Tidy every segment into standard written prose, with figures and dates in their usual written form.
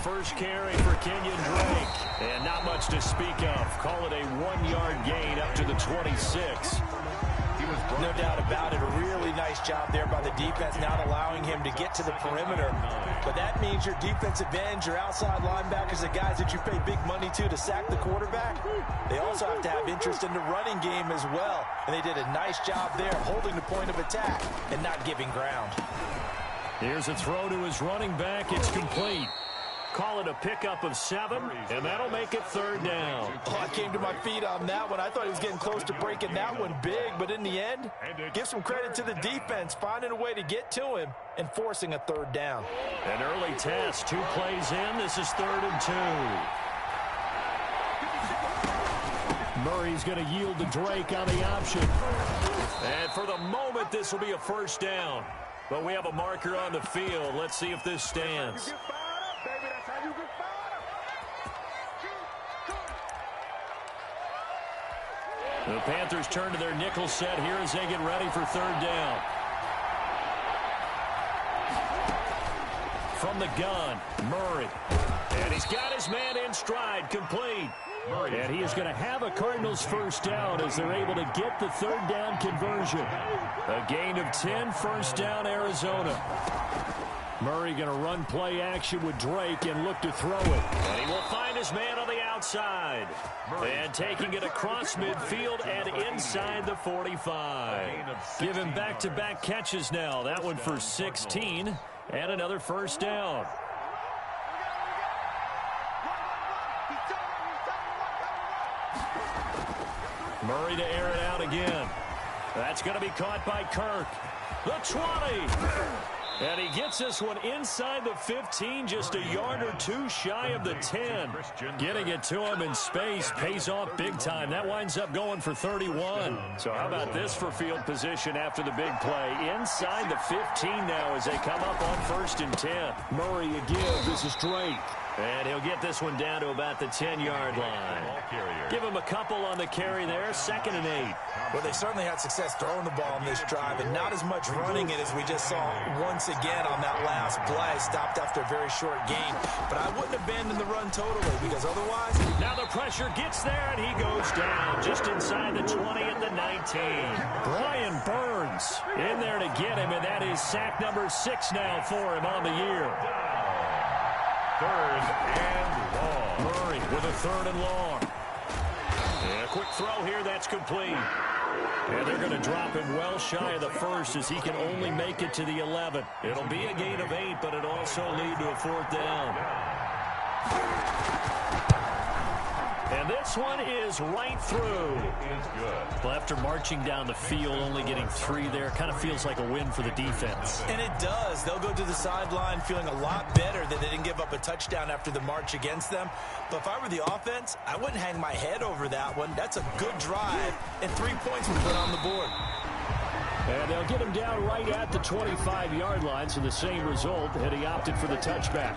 first carry for Kenyon Drake. And not much to speak of. Call it a 1-yard gain up to the 26. No doubt about it. A really nice job there by the defense, not allowing him to get to the perimeter. But that means your defensive ends, your outside linebackers, the guys that you pay big money to sack the quarterback, they also have to have interest in the running game as well. And they did a nice job there holding the point of attack and not giving ground. Here's a throw to his running back. It's complete. Call it a pickup of 7, and that'll make it 3rd down. Oh, I came to my feet on that one. I thought he was getting close to breaking that one big, but in the end, give some credit to the defense, finding a way to get to him and forcing a 3rd down. An early test, 2 plays in. This is 3rd and 2. Murray's going to yield to Drake on the option. And for the moment, this will be a 1st down. But we have a marker on the field. Let's see if this stands. The Panthers turn to their nickel set here as they get ready for 3rd down. From the gun, Murray. And he's got his man in stride, complete. And he is going to have a Cardinals 1st down as they're able to get the 3rd down conversion. A gain of 10, 1st down, Arizona. Murray going to run play action with Drake and look to throw it. And he will find his man on the outside. And taking it across midfield and inside the 45. Give him back-to-back catches now. That one for 16 and another 1st down. Murray to air it out again. That's going to be caught by Kirk. The 20. And he gets this one inside the 15, just a yard or 2 shy of the 10. Getting it to him in space pays off big time. That winds up going for 31. So how about this for field position after the big play? Inside the 15 now as they come up on 1st and 10. Murray again. This is Drake. And he'll get this one down to about the 10-yard line. Give him a couple on the carry there, 2nd and 8. Well, they certainly had success throwing the ball in this drive, and not as much running it as we just saw once again on that last play. Stopped after a very short gain. But I wouldn't abandon the run totally, because otherwise... Now the pressure gets there, and he goes down just inside the 20 at the 19. Brian Burns in there to get him, and that is sack number 6 now for him on the year. 3rd and long. Murray with a 3rd and long. And a quick throw here, that's complete. And they're going to drop him well shy of the 1st as he can only make it to the 11. It'll be a gain of 8, but it'll also lead to a 4th down. And this one is right through. Well, after marching down the field, only getting 3 there, kind of feels like a win for the defense. And it does. They'll go to the sideline feeling a lot better that they didn't give up a touchdown after the march against them. But if I were the offense, I wouldn't hang my head over that one. That's a good drive, and 3 points were put on the board. And they'll get him down right at the 25-yard line, so the same result, and he opted for the touchback.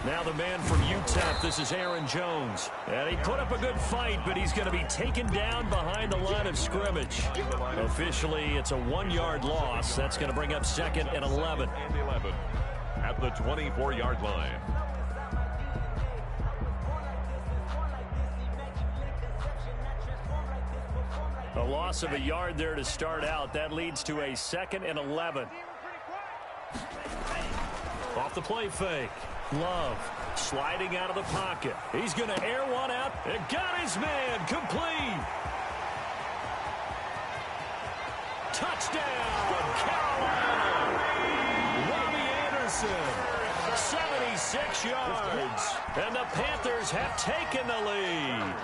Now the man from UTEP, this is Aaron Jones. And he put up a good fight, but he's going to be taken down behind the line of scrimmage. Officially, it's a 1-yard loss. That's going to bring up 2nd and 11. At the 24-yard line. A loss of a yard there to start out. That leads to a 2nd and 11. Off the play fake. Love sliding out of the pocket. He's going to air one out and got his man complete. Touchdown, Carolina. Robbie Anderson, 76 yards. And the Panthers have taken the lead.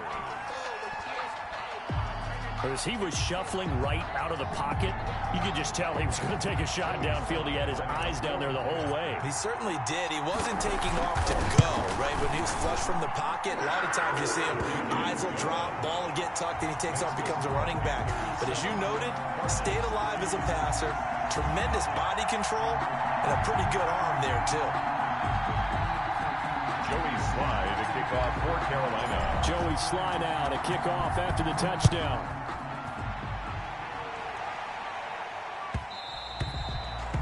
As he was shuffling right out of the pocket, you could just tell he was going to take a shot downfield. He had his eyes down there the whole way. He certainly did. He wasn't taking off to go, right? When he was flush from the pocket, a lot of times you see him, eyes will drop, ball will get tucked, and he takes off, becomes a running back. But as you noted, stayed alive as a passer, Tremendous body control and a pretty good arm there, too. Joey Slye to kick off for Carolina. Joey Slye now to kick off after the touchdown.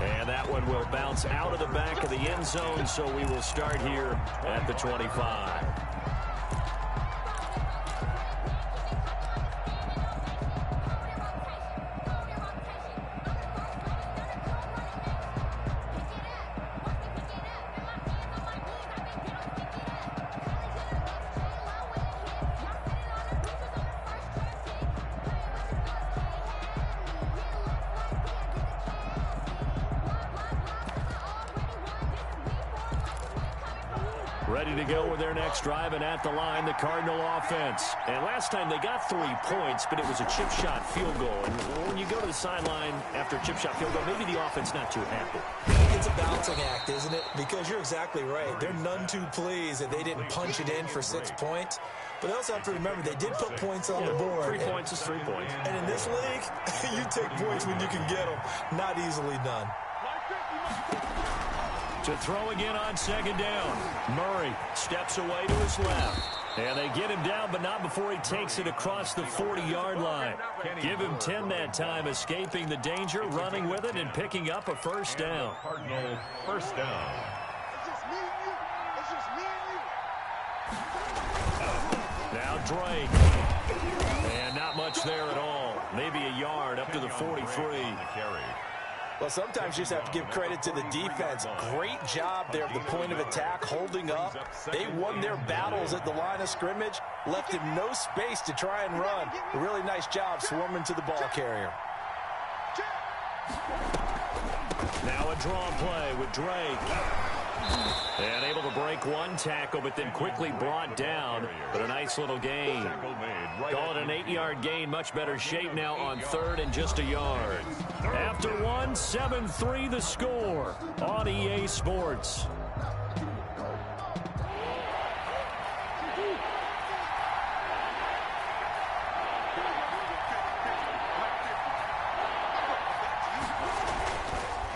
And that one will bounce out of the back of the end zone, so we will start here at the 25. Ready to go with their next drive, and at the line, the Cardinal offense. And last time they got 3 points, but it was a chip shot field goal. And when you go to the sideline after a chip shot field goal, maybe the offense not too happy. It's a balancing act, isn't it? Because you're exactly right. They're none too pleased that they didn't punch it in for 6 points. But they also have to remember they did put points on the board. 3 points is 3 points. And in this league, you take points when you can get them. Not easily done. To throw again on second down. Murray steps away to his left. And they get him down, but not before he takes it across the 40-yard line. Give him 10 that time, escaping the danger, running with it, and picking up a first down. Cardinal first down. Now Drake. And not much there at all. Maybe a yard up to the 43. Well, sometimes you just have to give credit to the defense. Great job there at the point of attack, holding up. They won their battles at the line of scrimmage, left him no space to try and run. A really nice job swarming to the ball carrier. Now a draw play with Drake. And able to break one tackle, but then quickly brought down. But a nice little gain. Call it an 8-yard gain. Much better shape now on third and just a yard. After one, 7-3 the score on EA Sports.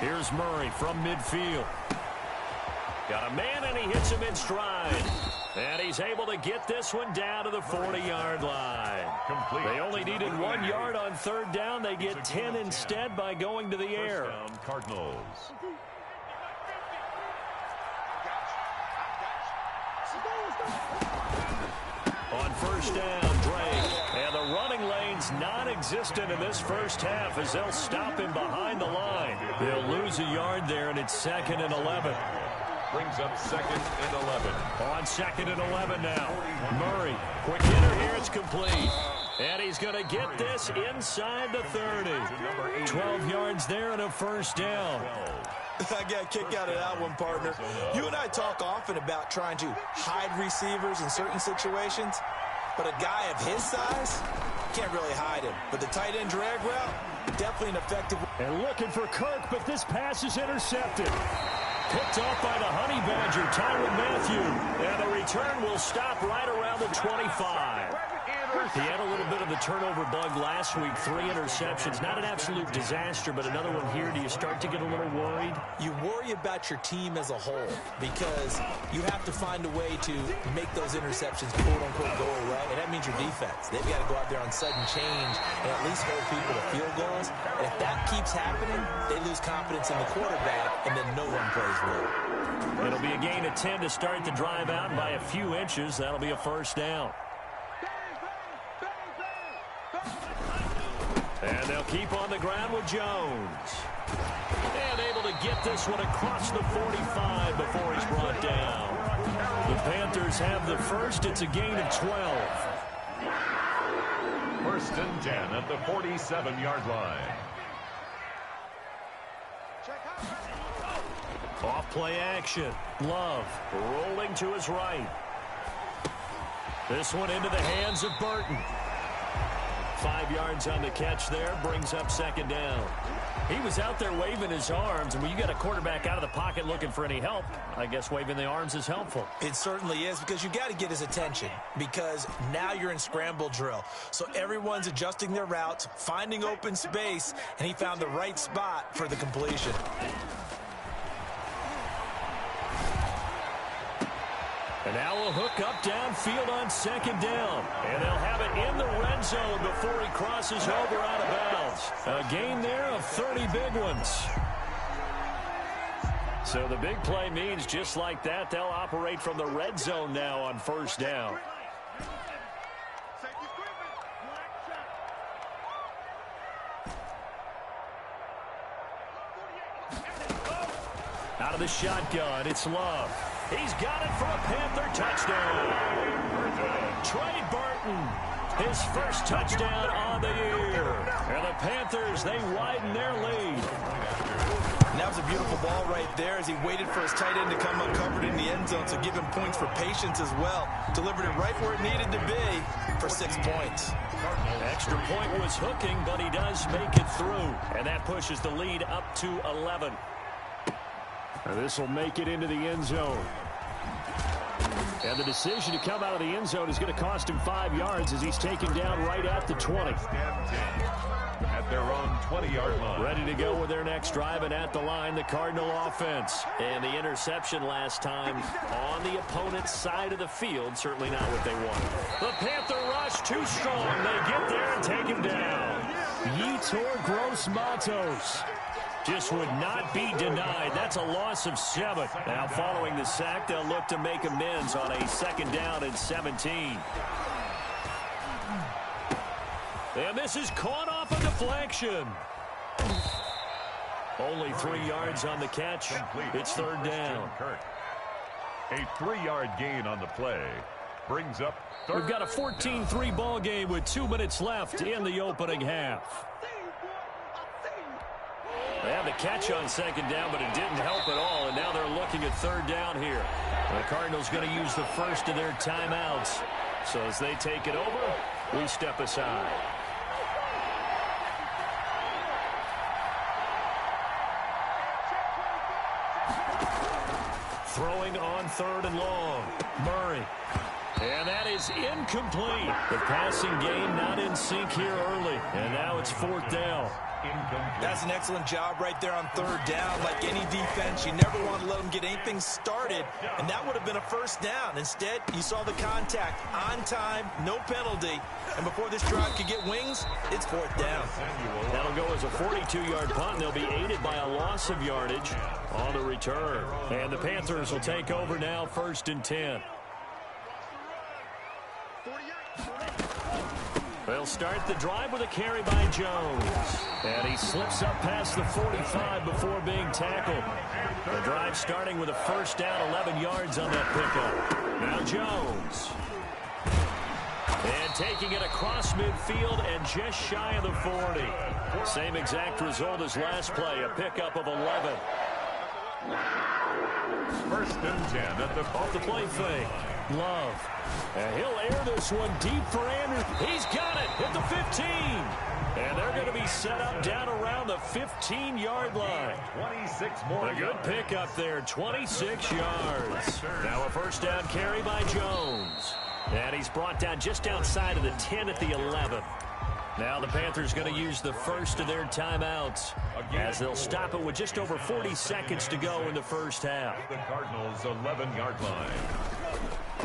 Here's Murray from midfield. Got a man, and he hits him in stride. And he's able to get this one down to the 40-yard line. Complete. They only needed 1 yard on third down. They get 10 instead by going to the air. First down, Cardinals. On first down, Drake. And the running lane's non-existent in this first half as they'll stop him behind the line. They'll lose a yard there, and it's 2nd and 11. Brings up 2nd and 11. On 2nd and 11 now. Murray, quick hitter here, it's complete. And he's going to get this inside the 30. 12 yards there and a first down. I got a kick out of that one, partner. You and I talk often about trying to hide receivers in certain situations, but a guy of his size can't really hide him. But the tight end drag route, definitely an effective one. And looking for Kirk, but this pass is intercepted. Picked off by the Honey Badger, Tyrann Mathieu. And the return will stop right around the 25. He had a little bit of the turnover bug last week, 3 interceptions. Not an absolute disaster, but another one here. Do you start to get a little worried? You worry about your team as a whole because you have to find a way to make those interceptions, quote-unquote, go away, and that means your defense. They've got to go out there on sudden change and at least hold people to field goals. And if that keeps happening, they lose confidence in the quarterback, and then no one plays well. It'll be a gain of 10 to start the drive out by a few inches. That'll be a first down. And they'll keep on the ground with Jones. And able to get this one across the 45 before he's brought down. The Panthers have the first. It's a gain of 12. 1st and 10 at the 47-yard line. Off play action. Love rolling to his right. This one into the hands of Burton. 5 yards on the catch there, brings up second down. He was out there waving his arms, and when you got a quarterback out of the pocket looking for any help, I guess waving the arms is helpful. It certainly is, because you got to get his attention, because now you're in scramble drill. So everyone's adjusting their routes, finding open space, and he found the right spot for the completion. And now we'll hook up downfield on second down. And they'll have it in the red zone before he crosses over out of bounds. A gain there of 30 big ones. So the big play means just like that, they'll operate from the red zone now on first down. Out of the shotgun, it's Love. He's got it for a Panther touchdown. Trey Burton, his first touchdown on the year. And the Panthers, they widen their lead. And that was a beautiful ball right there as he waited for his tight end to come uncovered in the end zone, so give him points for patience as well. Delivered it right where it needed to be for 6 points. Extra point was hooking, but he does make it through. And that pushes the lead up to 11. This will make it into the end zone. And the decision to come out of the end zone is going to cost him 5 yards as he's taken down right at the 20. At their own 20-yard line. Ready to go with their next drive, and at the line, the Cardinal offense. And the interception last time on the opponent's side of the field, certainly not what they wanted. The Panther rush too strong. They get there and take him down. Yetur Gross-Matos just would not be denied. That's a loss of 7. Now following the sack, they'll look to make amends on a second down and 17. And this is caught off a deflection. Only 3 yards on the catch. It's third down. A 3-yard gain on the play brings up third. We've got a 14-3 ball game with 2 minutes left in the opening half. They had the catch on second down, but it didn't help at all, and now they're looking at third down here. The Cardinals going to use the first of their timeouts. So as they take it over, we step aside. Throwing on third and long. Murray. And that is incomplete. The passing game not in sync here early. And now it's fourth down. That's an excellent job right there on third down. Like any defense, you never want to let them get anything started, and that would have been a first down. Instead, you saw the contact on time, no penalty, and before this drive could get wings, it's fourth down. That'll go as a 42-yard punt, and they'll be aided by a loss of yardage on the return. And the Panthers will take over now, 1st and 10. They'll start the drive with a carry by Jones. And he slips up past the 45 before being tackled. The drive starting with a first down, 11 yards on that pickup. Now Jones. And taking it across midfield and just shy of the 40. Same exact result as last play, a pickup of 11. 1st and 10 at the off the play fake. Love. And he'll air this one deep for Andrews. He's got it at the 15. And they're going to be set up down around the 15-yard line. 26 more. A good pickup there, 26 yards. Now a first down carry by Jones. And he's brought down just outside of the 10 at the 11. Now the Panthers going to use the first of their timeouts as they'll stop it with just over 40 seconds to go in the first half. The Cardinals' 11-yard line.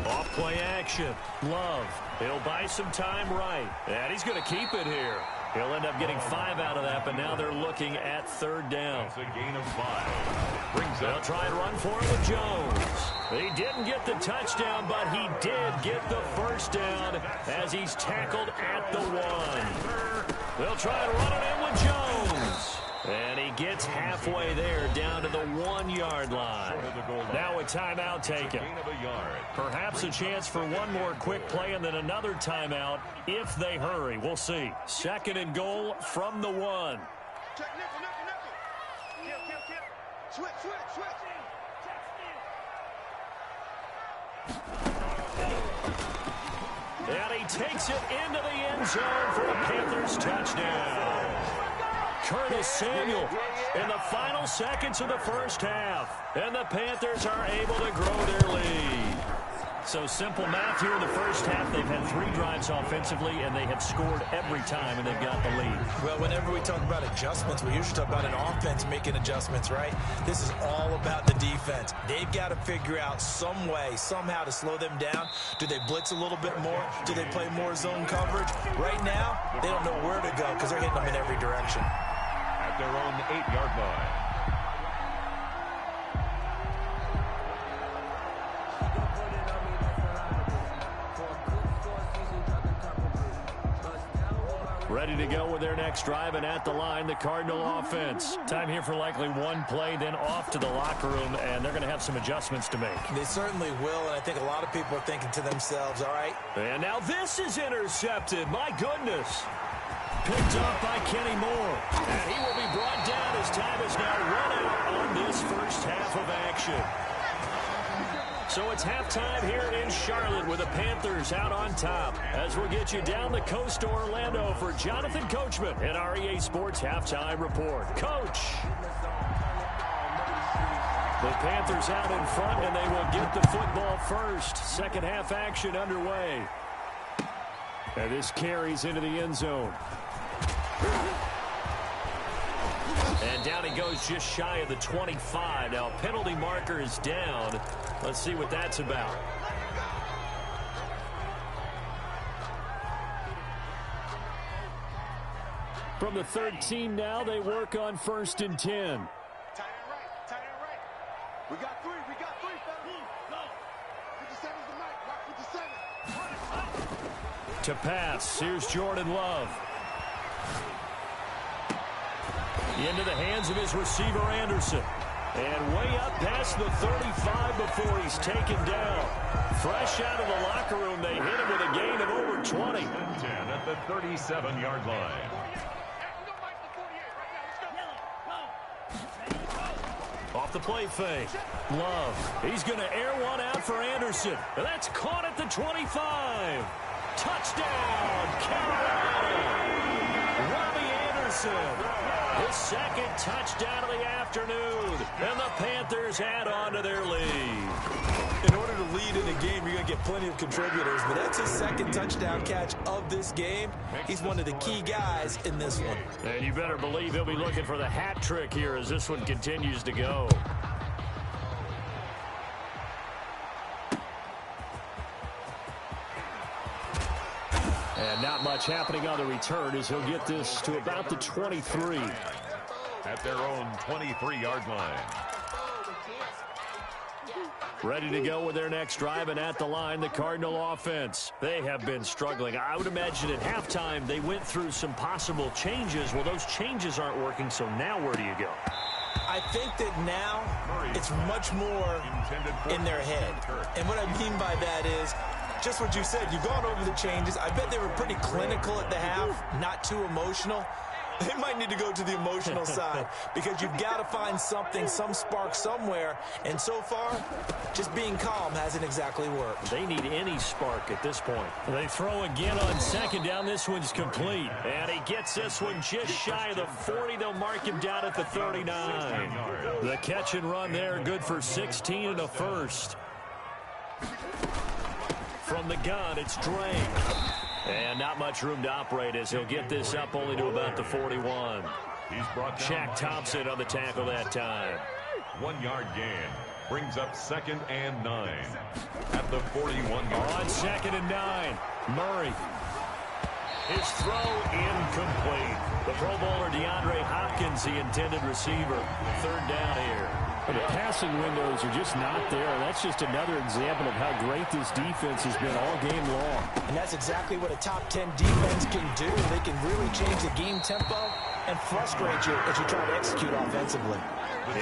Off play action. Love. He'll buy some time right. And he's going to keep it here. He'll end up getting 5 out of that, but now they're looking at third down. It's a gain of 5. They'll try and run for it with Jones. He didn't get the touchdown, but he did get the first down as he's tackled at the 1. They'll try and run it in with Jones. And he gets halfway there down to the 1-yard line. Now a timeout taken. Perhaps a chance for one more quick play and then another timeout if they hurry. We'll see. 2nd and goal from the 1. And he takes it into the end zone for a Panthers touchdown. Curtis Samuel in the final seconds of the first half. And the Panthers are able to grow their lead. So simple math here in the first half. They've had 3 drives offensively, and they have scored every time, and they've got the lead. Well, whenever we talk about adjustments, we usually talk about an offense making adjustments, right? This is all about the defense. They've got to figure out some way, somehow to slow them down. Do they blitz a little bit more? Do they play more zone coverage? Right now, they don't know where to go because they're hitting them in every direction. At their own 8-yard line. Ready to go with their next drive, and at the line, the Cardinal offense. Time here for likely one play, then off to the locker room, and they're going to have some adjustments to make. They certainly will, and I think a lot of people are thinking to themselves, all right. And now this is intercepted. My goodness. Picked up by Kenny Moore. And he will be brought down as time is now run out on this first half of action. So it's halftime here in Charlotte with the Panthers out on top. As we'll get you down the coast to Orlando for Jonathan Coachman at our EA Sports Halftime Report. Coach! The Panthers out in front, and they will get the football first. Second half action underway. And this carries into the end zone. And down he goes just shy of the 25. Now, penalty marker is down. Let's see what that's about. From the 13 now, they work on 1st and 10. Tight end right. We got 3, fellas. Go. 57's the mic, rock 57. To pass, here's Jordan Love. Into the hands of his receiver, Anderson. And way up past the 35 before he's taken down. Fresh out of the locker room, they hit him with a gain of over 20. 10 at the 37-yard line. Off the play fake. Love. He's going to air one out for Anderson. And that's caught at the 25. Touchdown, Carolina. Robbie Anderson. His second touchdown of the afternoon. And the Panthers add on to their lead. In order to lead in a game, you're going to get plenty of contributors, but that's his second touchdown catch of this game. He's one of the key guys in this one. And you better believe he'll be looking for the hat trick here as this one continues to go. And not much happening on the return as he'll get this to about the 23. At their own 23-yard line. Ready to go with their next drive, and at the line, the Cardinal offense. They have been struggling. I would imagine at halftime they went through some possible changes. Well, those changes aren't working, so now where do you go? I think that now it's much more in their head. And what I mean by that is just what you said. You've gone over the changes. I bet they were pretty clinical at the half, not too emotional. They might need to go to the emotional side because you've got to find something, some spark somewhere. And so far, just being calm hasn't exactly worked. They need any spark at this point. They throw again on second down. This one's complete. And he gets this one just shy of the 40. They'll mark him down at the 39. The catch and run there, good for 16 and a first. From the gun, it's Drake. And not much room to operate as he'll get this up only to about the 41. He's brought down Shaq Thompson on the tackle that time. 1-yard gain. Brings up 2nd and 9. At the 41-yard line. On 2nd and 9. Murray. His throw incomplete. The Pro Bowler DeAndre Hopkins, the intended receiver. 3rd down here. The passing windows are just not there. That's just another example of how great this defense has been all game long. And that's exactly what a top 10 defense can do. They can really change the game tempo and frustrate you as you try to execute offensively.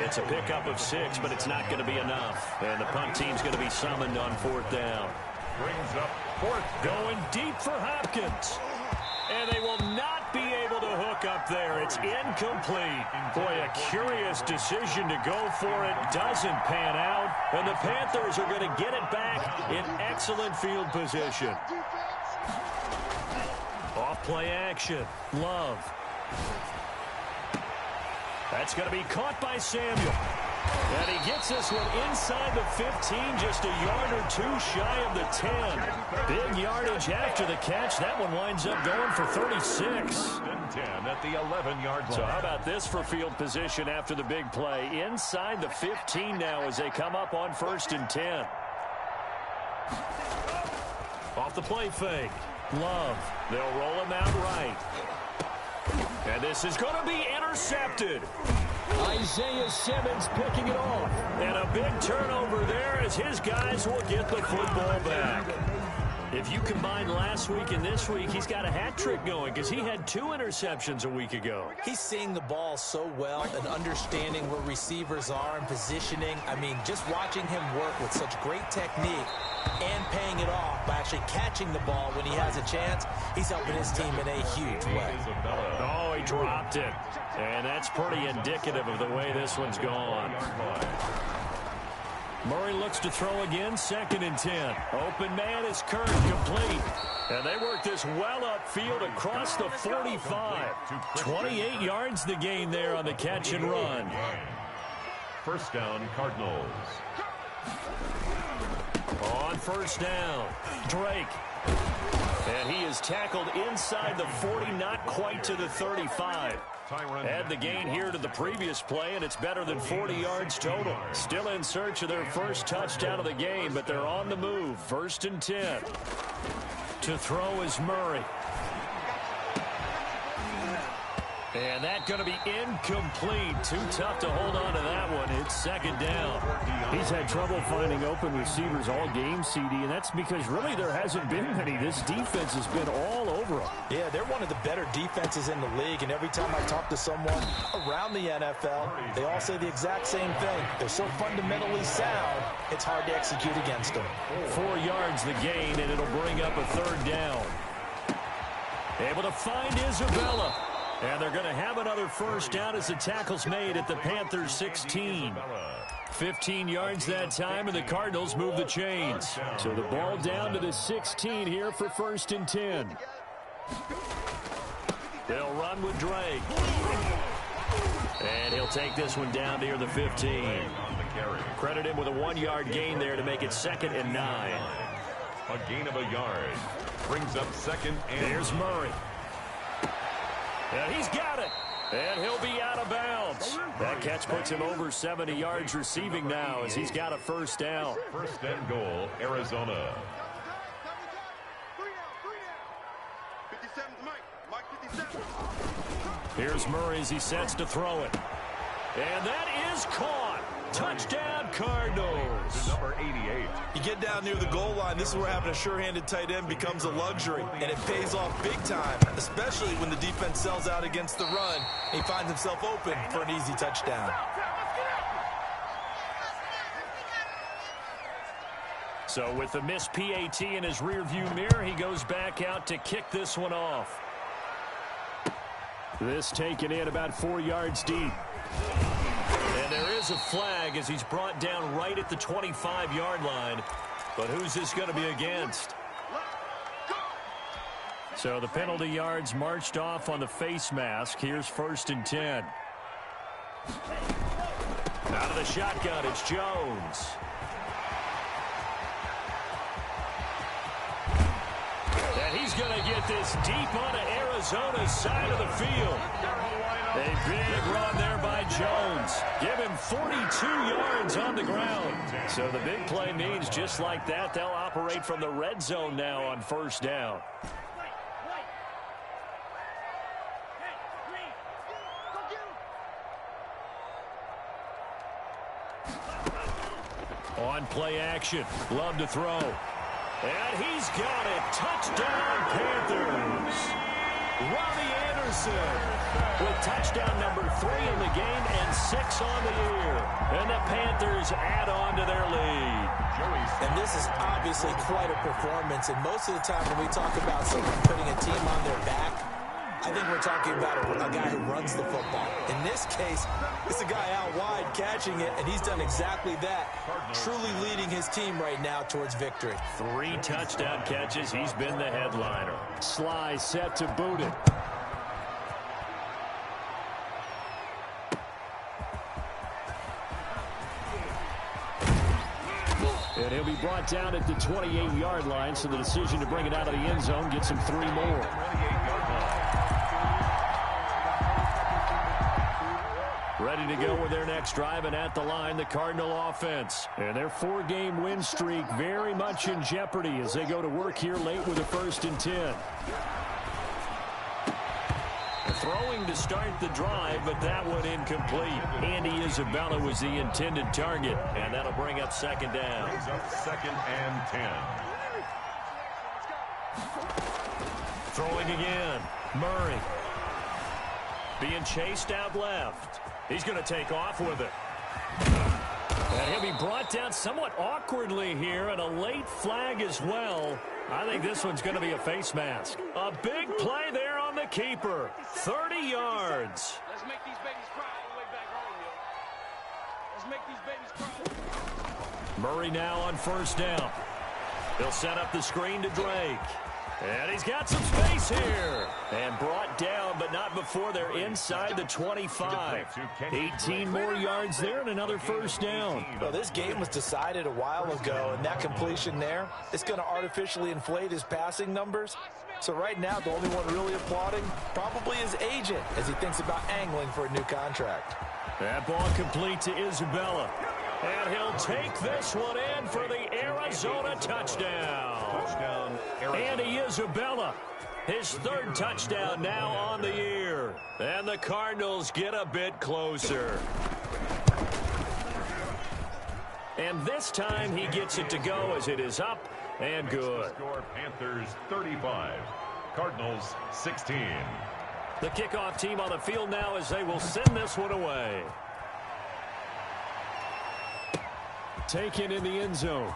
It's a pickup of 6, but it's not going to be enough. And the punt team's going to be summoned on 4th down. Brings up 4th. Going deep for Hopkins. And they will not be able to hook up there. It's incomplete. Boy, a curious decision to go for it. Doesn't pan out. And the Panthers are going to get it back in excellent field position. Play action. Love. That's going to be caught by Samuel. And he gets this one inside the 15, just a yard or two shy of the 10. Big yardage after the catch. That one winds up going for 36. And 10 at the 11-yard line. So how about this for field position after the big play? Inside the 15 now as they come up on 1st and 10. Off the play fake. Love. They'll roll him out right. And this is going to be intercepted. Isaiah Simmons picking it off. And a big turnover there as his guys will get the football back. If you combine last week and this week, he's got a hat trick going because he had 2 interceptions a week ago. He's seeing the ball so well and understanding where receivers are and positioning. I mean, just watching him work with such great technique and paying it off by actually catching the ball when he has a chance, he's helping his team in a huge way. Oh, he dropped it. And that's pretty indicative of the way this one's gone. Murray looks to throw again, 2nd and 10. Open man is Kirk, complete. And they work this well upfield across the 45. 28 yards the gain there on the catch and run. First down, Cardinals. On 1st down, Drake. And he is tackled inside the 40, not quite to the 35. Add the gain here to the previous play, and it's better than 40 yards total. Still in search of their first touchdown of the game, but they're on the move. 1st and 10. To throw is Murray. And that's going to be incomplete. Too tough to hold on to that one. It's 2nd down. He's had trouble finding open receivers all game, CD, and that's because really there hasn't been many. This defense has been all over them. Yeah, they're one of the better defenses in the league, and every time I talk to someone around the NFL, they all say the exact same thing. They're so fundamentally sound, it's hard to execute against them. 4 yards the gain, and it'll bring up a 3rd down. Able to find Isabella. And they're going to have another first down as the tackle's made at the Panthers 16. 15 yards that time, and the Cardinals move the chains. So the ball down to the 16 here for 1st and 10. They'll run with Drake. And he'll take this one down near the 15. Credit him with a 1-yard gain there to make it 2nd and 9. A gain of a yard. Brings up 2nd and... There's Murray. And he's got it. And he'll be out of bounds. That catch puts him over 70 yards receiving now as he's got a first down. 1st and goal, Arizona. Here's Murray as he sets to throw it. And that is caught. Touchdown, Cardinals. Number 88. You get down near the goal line, this is where having a sure-handed tight end becomes a luxury, and it pays off big time, especially when the defense sells out against the run, and he finds himself open for an easy touchdown. So with the missed PAT in his rearview mirror, he goes back out to kick this one off. This taken in about 4 yards deep. And there is a flag as he's brought down right at the 25-yard line. But who's this going to be against? So the penalty yards marched off on the face mask. Here's 1st and 10. Out of the shotgun, it's Jones. And he's going to get this deep onto Arizona's side of the field. A big run there by Jones. Give him 42 yards on the ground. So the big play means just like that, they'll operate from the red zone now on 1st down. On play action, Love to throw. And he's got it. Touchdown, Panthers. Robbie Anderson with touchdown number 3 in the game and 6 on the year. And the Panthers add on to their lead. And this is obviously quite a performance. And most of the time when we talk about someone putting a team on their back, I think we're talking about a guy who runs the football. In this case, it's a guy out wide catching it, and he's done exactly that, truly leading his team right now towards victory. 3 touchdown catches. He's been the headliner. Sly set to boot it. And he'll be brought down at the 28-yard line, so the decision to bring it out of the end zone gets him 3 more. Ready to go with their next drive, and at the line, the Cardinal offense. And their 4-game win streak very much in jeopardy as they go to work here late with a 1st and 10. Throwing to start the drive, but that one incomplete. Andy Isabella was the intended target, and that'll bring up 2nd down. Brings up 2nd and 10. Throwing again. Murray. Being chased out left. He's going to take off with it. And he'll be brought down somewhat awkwardly here, and a late flag as well. I think this one's going to be a face mask. A big play there on the keeper. 30 yards. Let's make these babies cry all the way back home, yo. Let's make these babies cry. Murray now on 1st down. They'll set up the screen to Drake. And he's got some space here. And brought down, but not before they're inside the 25. 18 more yards there and another 1st down. Well, this game was decided a while ago, and that completion there, it's going to artificially inflate his passing numbers. So right now, the only one really applauding probably his agent as he thinks about angling for a new contract. That ball complete to Isabella. And he'll take this one in for the Arizona touchdown. Andy Isabella, his 3rd touchdown now on the year. And the Cardinals get a bit closer. And this time he gets it to go as it is up and good. Score Panthers 35, Cardinals 16. The kickoff team on the field now as they will send this one away. Taken in the end zone.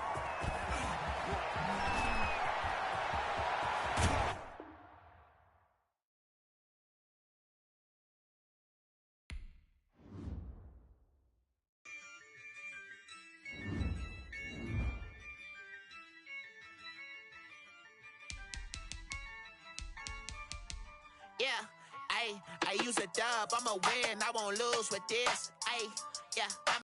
Yeah, I use a dub, I'ma win, I won't lose with this. Yeah,